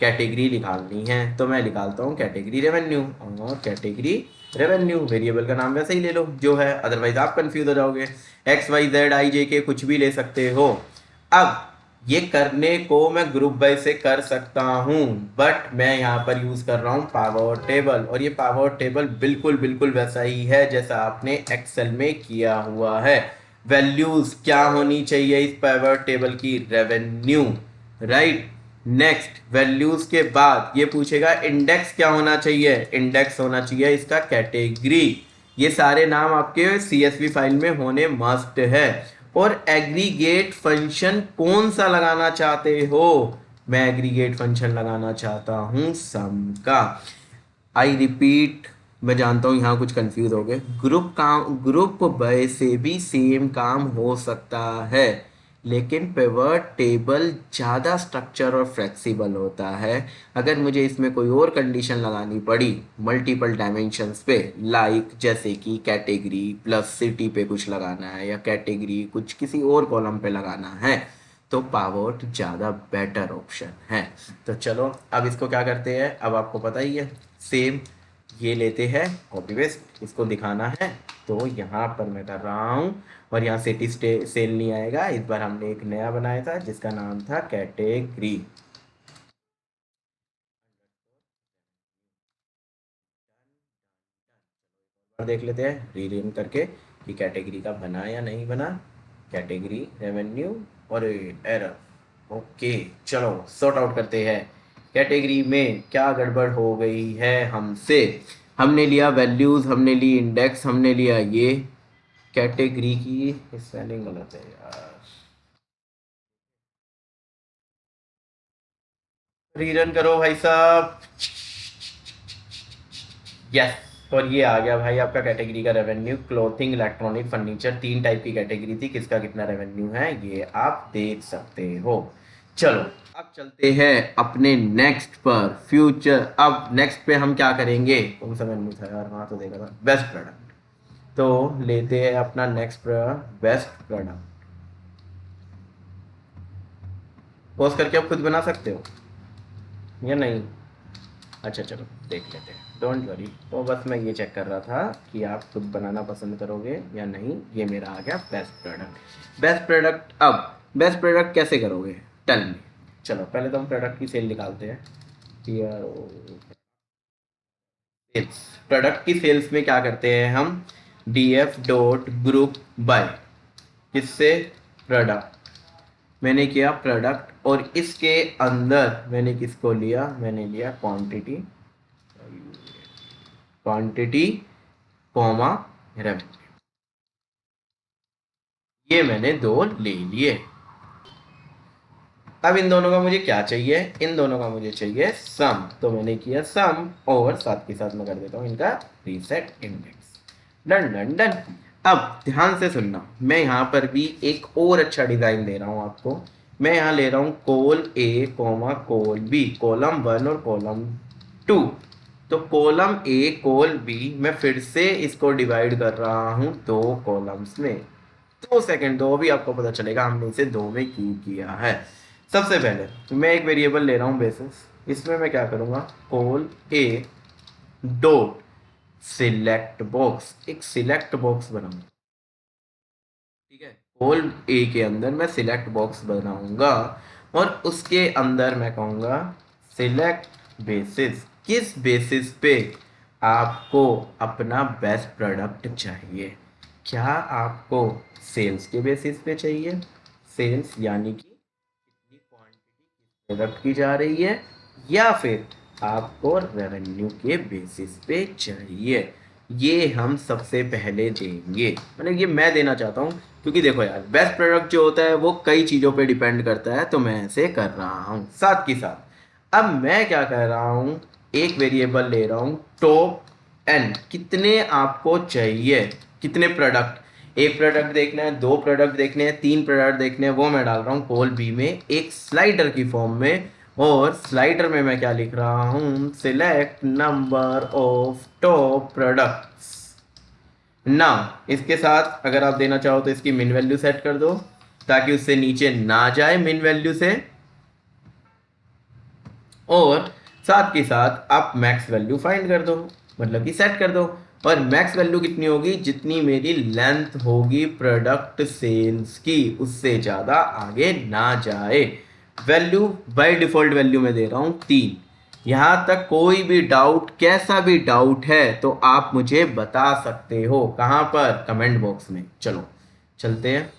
A: कैटेगरी निकालनी है। तो मैं निकालता हूँ कैटेगरी रेवेन्यू, और कैटेगरी रेवेन्यू वेरिएबल का नाम वैसे ही ले लो जो है, अदरवाइज आप कंफ्यूज हो जाओगे। एक्स वाई जेड आई जे के कुछ भी ले सकते हो। अब ये करने को मैं ग्रुप बाय से कर सकता हूँ, बट मैं यहाँ पर यूज कर रहा हूँ पावर टेबल, और ये पावर टेबल बिल्कुल बिल्कुल वैसा ही है जैसा आपने एक्सेल में किया हुआ है। वैल्यूज क्या होनी चाहिए इस पावर टेबल की? Revenue, right. नेक्स्ट, वैल्यूज के बाद ये पूछेगा इंडेक्स क्या होना चाहिए? इंडेक्स होना चाहिए इसका कैटेगरी। ये सारे नाम आपके सीएसवी फाइल में होने मस्ट है। और एग्रीगेट फंक्शन कौन सा लगाना चाहते हो? मैं एग्रीगेट फंक्शन लगाना चाहता हूं सम का। आई रिपीट, मैं जानता हूं यहाँ कुछ कंफ्यूज हो गए। ग्रुप बाय से भी सेम काम हो सकता है, लेकिन पिवट टेबल ज़्यादा स्ट्रक्चर और फ्लेक्सिबल होता है। अगर मुझे इसमें कोई और कंडीशन लगानी पड़ी मल्टीपल डायमेंशंस पे, लाइक जैसे कि कैटेगरी प्लस सिटी पे कुछ लगाना है, या कैटेगरी कुछ किसी और कॉलम पे लगाना है, तो पावर्ट ज़्यादा बेटर ऑप्शन है। तो चलो अब इसको क्या करते हैं, अब आपको पता ही है। सेम ये लेते हैं, कॉपी पेस्ट, इसको दिखाना है तो यहाँ पर मैं कर रहा हूँ। और यहाँ सिटी सेल नहीं आएगा, इस बार हमने एक नया बनाया था जिसका नाम था कैटेगरी। और देख लेते हैं रीनेम करके कि कैटेगरी का बना या नहीं बना। कैटेगरी रेवेन्यू, और एरर। ओके, चलो सॉर्ट आउट करते हैं कैटेगरी में क्या गड़बड़ हो गई है हमसे। हमने लिया वैल्यूज, हमने ली इंडेक्स, हमने लिया ये कैटेगरी की स्पेलिंग गलत है यार। रीरन करो भाई साहब। यस, और ये आ गया भाई आपका कैटेगरी का revenue. Clothing, electronic, furniture, 3 type की कैटेगरी थी, किसका कितना रेवेन्यू है ये आप देख सकते हो। चलो अब चलते हैं अपने नेक्स्ट पर, फ्यूचर। अब नेक्स्ट पे हम क्या करेंगे, कौन सा मेन्यू था यार, वहाँ तो देखा था बेस्ट प्रोडक्ट। तो लेते हैं अपना नेक्स्ट बेस्ट प्रोडक्ट। पॉज करके आप खुद बना सकते हो या नहीं? अच्छा चलो देख लेते हैं, डोंट वरी। तो बस मैं ये चेक कर रहा था कि आप खुद बनाना पसंद करोगे या नहीं। ये मेरा आ गया बेस्ट प्रोडक्ट। बेस्ट प्रोडक्ट, अब बेस्ट प्रोडक्ट कैसे करोगे, टेल मी। चलो पहले तो हम प्रोडक्ट की सेल निकालते हैं। सेल्स, प्रोडक्ट की सेल्स में क्या करते हैं हम, D F dot group by, किससे? प्रोडक्ट। मैंने किया प्रोडक्ट, और इसके अंदर मैंने किसको लिया, मैंने लिया क्वांटिटी, क्वांटिटी कॉमा रेवेन्यू। ये मैंने दो ले लिए। अब इन दोनों का मुझे क्या चाहिए, इन दोनों का मुझे चाहिए सम। तो मैंने किया सम, और साथ के साथ मैं कर देता हूँ इनका reset index. Done done done. अब ध्यान से सुनना, मैं यहाँ पर भी एक और अच्छा डिजाइन दे रहा हूँ आपको। मैं यहाँ ले रहा हूँ कोल ए कॉमा कोल बी, कॉलम 1 और कॉलम 2। तो कॉलम ए कॉल बी मैं फिर से इसको डिवाइड कर रहा हूँ 2 कॉलम्स में। 2 सेकंड दो, अभी आपको पता चलेगा हमने इसे 2 में क्यों किया है। सबसे पहले मैं एक वेरिएबल ले रहा हूँ बेसिस, इसमें मैं क्या करूँगा, कोल ए डॉट सिलेक्ट बॉक्स, एक सिलेक्ट बॉक्स बनाऊंगा। ठीक है, कोल ए के अंदर मैं सिलेक्ट बॉक्स बनाऊंगा, और उसके अंदर मैं कहूँगा सिलेक्ट बेसिस। किस बेसिस पे आपको अपना बेस्ट प्रोडक्ट चाहिए। क्या आपको सेल्स के बेसिस पे चाहिए, सेल्स यानी कि कितनी क्वांटिटी प्रोडक्ट की जा रही है, या फिर आपको रेवेन्यू के बेसिस पे चाहिए। ये हम सबसे पहले देंगे, मतलब ये मैं देना चाहता हूँ, क्योंकि देखो यार बेस्ट प्रोडक्ट जो होता है वो कई चीज़ों पे डिपेंड करता है, तो मैं ऐसे कर रहा हूँ। साथ ही साथ अब मैं क्या कर रहा हूँ, एक वेरिएबल ले रहा हूँ टॉप एन, कितने आपको चाहिए, कितने प्रोडक्ट, एक प्रोडक्ट देखना है, दो प्रोडक्ट देखने हैं, तीन प्रोडक्ट देखने हैं, वो मैं डाल रहा हूँ कॉल बी में एक स्लाइडर की फॉर्म में। और स्लाइडर में मैं क्या लिख रहा हूँ, select number of top products. Now इसके साथ अगर आप देना चाहो तो इसकी मिन वैल्यू सेट कर दो, ताकि उससे नीचे ना जाए मिन वैल्यू से। और साथ के साथ आप मैक्स वैल्यू फाइंड कर दो, मतलब कि सेट कर दो। और मैक्स वैल्यू कितनी होगी, जितनी मेरी लेंथ होगी प्रोडक्ट सेल्स की, उससे ज़्यादा आगे ना जाए। वैल्यू बाय डिफ़ॉल्ट वैल्यू में दे रहा हूँ 3। यहाँ तक कोई भी डाउट, कैसा भी डाउट है तो आप मुझे बता सकते हो। कहाँ पर, कमेंट बॉक्स में। चलो चलते हैं।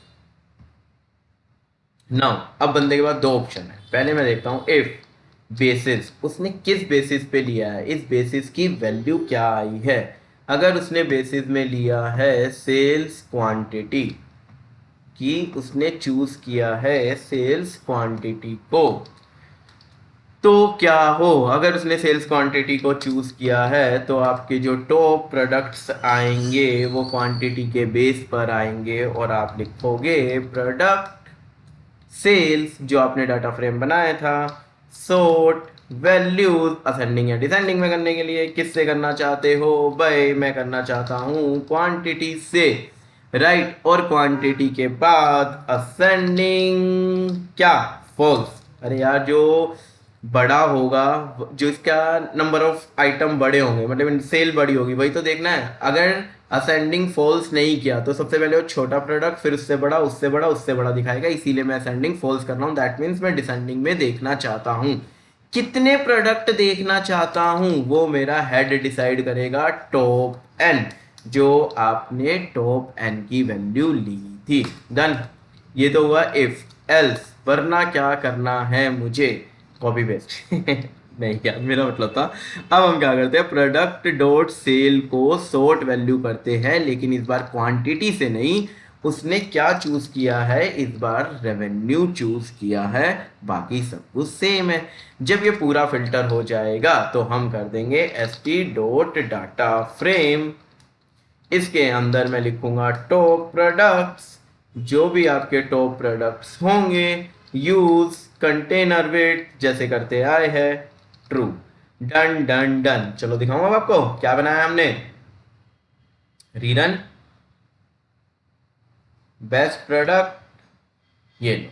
A: नाउ अब बंदे के पास दो ऑप्शन है, पहले मैं देखता हूँ इफ बेसिस, उसने किस बेसिस पे लिया है, इस बेसिस की वैल्यू क्या आई है। अगर उसने बेसिस में लिया है सेल्स क्वांटिटी की, उसने चूज किया है सेल्स क्वांटिटी को, तो क्या हो, अगर उसने सेल्स क्वांटिटी को चूज किया है तो आपके जो टॉप प्रोडक्ट्स आएंगे वो क्वांटिटी के बेस पर आएंगे, और आप लिखोगे प्रोडक्ट सेल्स जो आपने डाटा फ्रेम बनाया था, सोर्ट वैल्यूज असेंडिंग या डिसेंडिंग में करने के लिए किससे करना चाहते हो भाई, मैं करना चाहता हूँ क्वांटिटी से, राइट। और क्वांटिटी के बाद असेंडिंग क्या, फॉल्स। अरे यार जो बड़ा होगा, जो इसका नंबर ऑफ आइटम बड़े होंगे, मतलब सेल बड़ी होगी, वही तो देखना है। अगर असेंडिंग फॉल्स नहीं किया तो सबसे पहले वो छोटा प्रोडक्ट, फिर उससे बड़ा, उससे बड़ा, उससे बड़ा दिखाएगा, इसीलिए मैं असेंडिंग फॉल्स कर रहा हूँ। दैट मीन्स मैं डिसेंडिंग में देखना चाहता हूँ। कितने प्रोडक्ट देखना चाहता हूँ वो मेरा हेड डिसाइड करेगा, टॉप एन, जो आपने टॉप एन की वैल्यू ली थी। डन, ये तो हुआ इफ। एल्स, वरना क्या करना है मुझे, कॉपी पेस्ट नहीं, क्या मेरा मतलब था। अब हम क्या करते हैं, प्रोडक्ट डॉट सेल को सॉर्ट वैल्यू करते हैं, लेकिन इस बार क्वांटिटी से नहीं। उसने क्या चूज किया है, इस बार रेवेन्यू चूज किया है, बाकी सब कुछ सेम है। जब ये पूरा फिल्टर हो जाएगा तो हम कर देंगे S T dot data frame, इसके अंदर मैं लिखूंगा टॉप प्रोडक्ट्स, जो भी आपके टॉप प्रोडक्ट्स होंगे, यूज कंटेनर वेट जैसे करते आए हैं, ट्रू। Done done done. चलो दिखाऊंगा आपको क्या बनाया हमने, रीरन बेस्ट प्रोडक्ट, ये लो।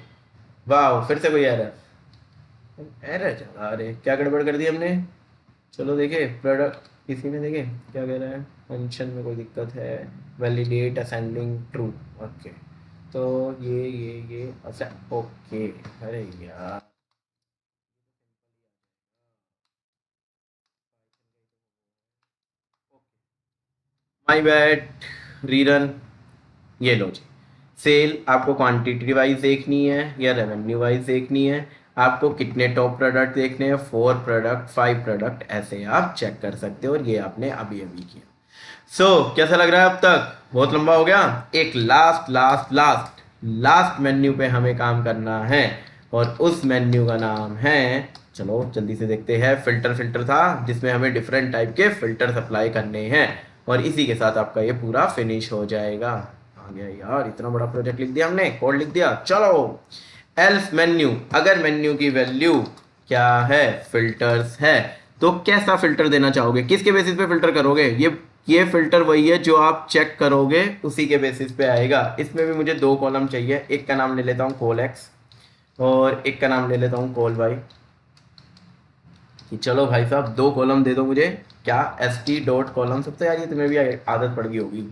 A: वाह, फिर से कोई एरर, एरर चला, अरे क्या गड़बड़ कर दी हमने। चलो देखे प्रोडक्ट इसी में, देखे क्या कह रहा है, फंक्शन में कोई दिक्कत है, वैलिडेट असेंडिंग ट्रू। ओके, तो ये अच्छा, ओके। अरे यार, माय बैड, रीरन। ये लो जी, सेल आपको क्वांटिटी वाइज देखनी है या रेवेन्यू वाइज देखनी है, आपको कितने टॉप प्रोडक्ट देखने हैं, 4 प्रोडक्ट, 5 प्रोडक्ट, ऐसे आप चेक कर सकते हो। और ये आपने अभी अभी किया। कैसा लग रहा है अब तक, बहुत लंबा हो गया। एक last last last last menu पे हमें काम करना है, और उस मेन्यू का नाम है, चलो जल्दी से देखते हैं, फिल्टर। फिल्टर था जिसमें हमें डिफरेंट टाइप के फिल्टर अप्लाई करने हैं, और इसी के साथ आपका ये पूरा फिनिश हो जाएगा। आ गया यार, इतना बड़ा प्रोजेक्ट लिख दिया हमने, कोड लिख दिया। चलो एल्स मेन्यू, अगर मेन्यू की वैल्यू क्या है, फिल्टर्स है, तो कैसा फिल्टर देना चाहोगे, किसके बेसिस पे फिल्टर करोगे, ये फिल्टर वही है जो आप चेक करोगे उसी के बेसिस पे आएगा। इसमें भी मुझे दो कॉलम चाहिए, एक का नाम ले लेता हूँ कॉल एक्स, और एक का नाम ले लेता हूँ कॉल वाई। कि चलो भाई साहब दो कॉलम दे दो मुझे, क्या एस टी डॉट कॉलम, सबसे यार ये तुम्हें भी आदत पड़ गई होगी।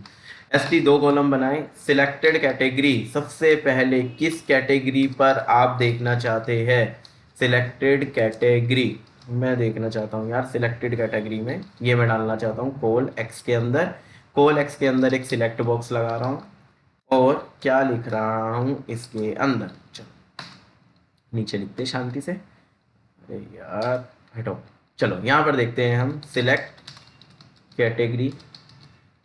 A: एस टी दो कॉलम बनाए, सिलेक्टेड कैटेगरी, सबसे पहले किस कैटेगरी पर आप देखना चाहते हैं, सिलेक्टेड कैटेगरी, मैं देखना चाहता हूँ यार सिलेक्टेड कैटेगरी में, ये मैं डालना चाहता हूँ कोल एक्स के अंदर। कोल एक्स के अंदर एक सिलेक्ट बॉक्स लगा रहा हूँ और क्या लिख रहा हूँ इसके अंदर, चलो नीचे लिखते हैं शांति से। अरे यार हटो। चलो यहाँ पर देखते हैं हम सिलेक्ट कैटेगरी,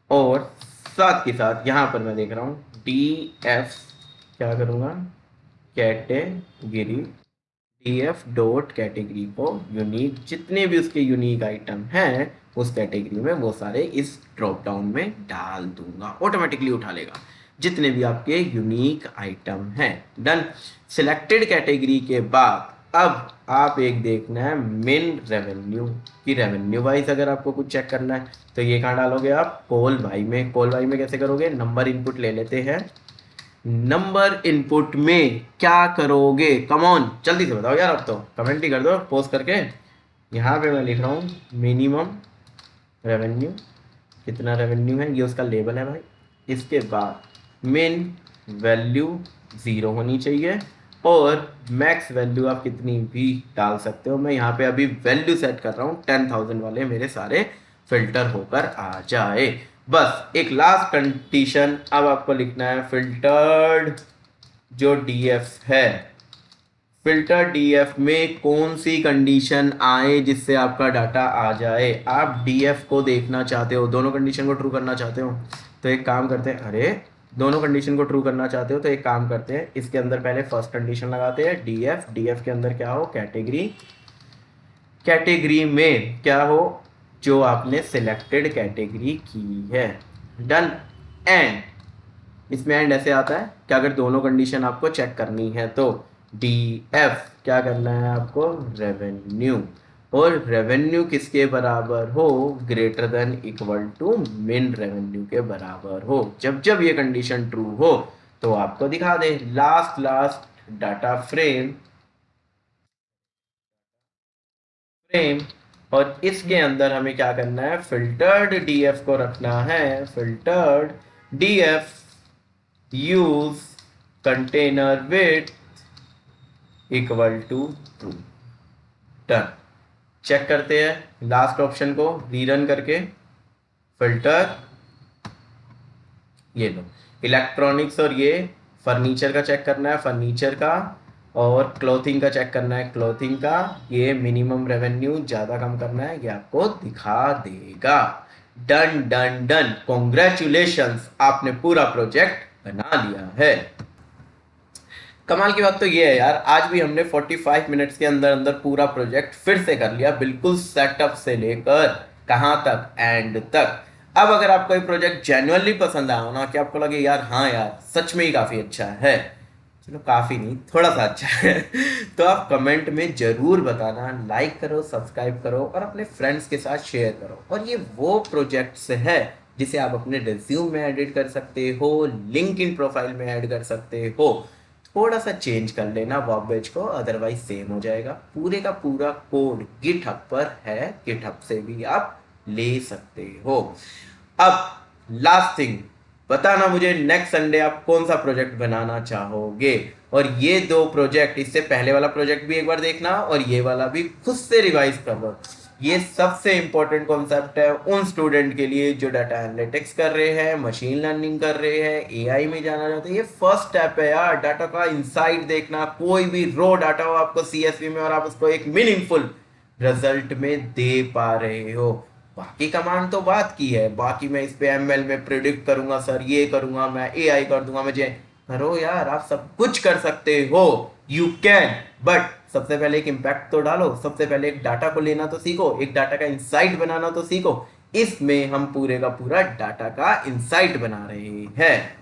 A: और साथ के साथ यहाँ पर मैं देख रहा हूँ डी एफ, क्या करूँगा category, D F dot category को यूनिक, जितने भी उसके यूनिक आइटम हैं उस कैटेगरी में वो सारे इस ड्रॉप डाउन में डाल दूंगा, ऑटोमेटिकली उठा लेगा जितने भी आपके यूनिक आइटम हैं। डन। सिलेक्टेड कैटेगरी के बाद अब आप एक देखना है मिन रेवेन्यू की, रेवेन्यू वाइज अगर आपको कुछ चेक करना है तो ये कहाँ डालोगे आप, कोल वाई में। कोल वाई में कैसे करोगे, नंबर इनपुट ले लेते हैं, नंबर इनपुट में क्या करोगे, कम ऑन जल्दी से बताओ यार, अब तो कमेंट ही कर दो पोस्ट करके। यहाँ पे मैं लिख रहा हूँ मिनिमम रेवेन्यू, कितना रेवेन्यू है ये उसका लेबल है भाई। इसके बाद मिन वैल्यू 0 होनी चाहिए और मैक्स वैल्यू आप कितनी भी डाल सकते हो। मैं यहाँ पे अभी वैल्यू सेट कर रहा हूँ 10,000 वाले मेरे सारे फिल्टर होकर आ जाए। बस एक लास्ट कंडीशन अब आपको लिखना है, फिल्टर्ड जो डीएफ है, फिल्टर डीएफ में कौन सी कंडीशन आए जिससे आपका डाटा आ जाए। आप डीएफ को देखना चाहते हो, दोनों कंडीशन को ट्रू करना चाहते हो तो एक काम करते हैं, अरे दोनों कंडीशन को ट्रू करना चाहते हो तो एक काम करते हैं, इसके अंदर पहले फर्स्ट कंडीशन लगाते हैं डीएफ, डीएफ के अंदर क्या हो कैटेगरी, कैटेगरी में क्या हो जो आपने सिलेक्टेड कैटेगरी की है। डन। एंड इसमें एंड ऐसे आता है कि अगर दोनों कंडीशन आपको चेक करनी है तो डी एफ क्या करना है आपको, रेवेन्यू, और रेवेन्यू किसके बराबर हो, ग्रेटर देन इक्वल टू मिन रेवेन्यू के बराबर हो। जब जब ये कंडीशन ट्रू हो तो आपको दिखा दे लास्ट डाटा फ्रेम, और इसके अंदर हमें क्या करना है, फिल्टर्ड डीएफ को रखना है, filtered DF use container with equal to true. Done. Check करते हैं लास्ट ऑप्शन को रीरन करके, फिल्टर, ये लो इलेक्ट्रॉनिक्स और ये फर्नीचर का चेक करना है, फर्नीचर का, और क्लोथिंग का चेक करना है, क्लोथिंग का। ये मिनिमम रेवेन्यू ज़्यादा कम करना है, ये आपको दिखा देगा। डन डन डन, कॉन्ग्रेचुलेशंस, आपने पूरा प्रोजेक्ट बना लिया है। कमाल की बात तो ये है यार, आज भी हमने 45 मिनट्स के अंदर अंदर पूरा प्रोजेक्ट फिर से कर लिया, बिल्कुल सेटअप से लेकर कहाँ तक, एंड तक। अब अगर आपको ये प्रोजेक्ट जेन्युइनली पसंद आया हो ना, कि आपको लगे यार हाँ यार सच में ही काफ़ी अच्छा है, चलो काफ़ी नहीं थोड़ा सा अच्छा है तो आप कमेंट में ज़रूर बताना, लाइक करो, सब्सक्राइब करो और अपने फ्रेंड्स के साथ शेयर करो। और ये वो प्रोजेक्ट्स है जिसे आप अपने रिज्यूम में एडिट कर सकते हो, लिंक्डइन प्रोफाइल में ऐड कर सकते हो। थोड़ा सा चेंज कर लेना वर्ब पेज को, अदरवाइज सेम हो जाएगा। पूरे का पूरा कोड गिटहब पर है, गिटहब से भी आप ले सकते हो। अब लास्ट थिंग बताना मुझे, नेक्स्ट संडे आप कौन सा प्रोजेक्ट बनाना चाहोगे। और ये दो प्रोजेक्ट, इससे पहले वाला प्रोजेक्ट भी एक बार देखना और ये वाला भी खुद से रिवाइज कर लो। ये सबसे इंपॉर्टेंट कॉन्सेप्ट है उन स्टूडेंट के लिए जो डाटा एनालिटिक्स कर रहे हैं, मशीन लर्निंग कर रहे हैं, एआई में जाना चाहते हैं। ये फर्स्ट स्टेप है यार, डाटा का इनसाइट देखना। कोई भी रो डाटा हो आपको सीएसवी में और आप उसको एक मीनिंगफुल रिजल्ट में दे पा रहे हो। बाकी कमांड तो बात की है, बाकी मैं इस पे एमएल में प्रिडिक्ट करूंगा सर, ये करूंगा, मैं एआई कर दूंगा, मुझे करो यार, आप सब कुछ कर सकते हो, यू कैन। बट सबसे पहले एक इम्पैक्ट तो डालो, सबसे पहले एक डाटा को लेना तो सीखो, एक डाटा का इंसाइट बनाना तो सीखो। इसमें हम पूरे का पूरा डाटा का इंसाइट बना रहे हैं।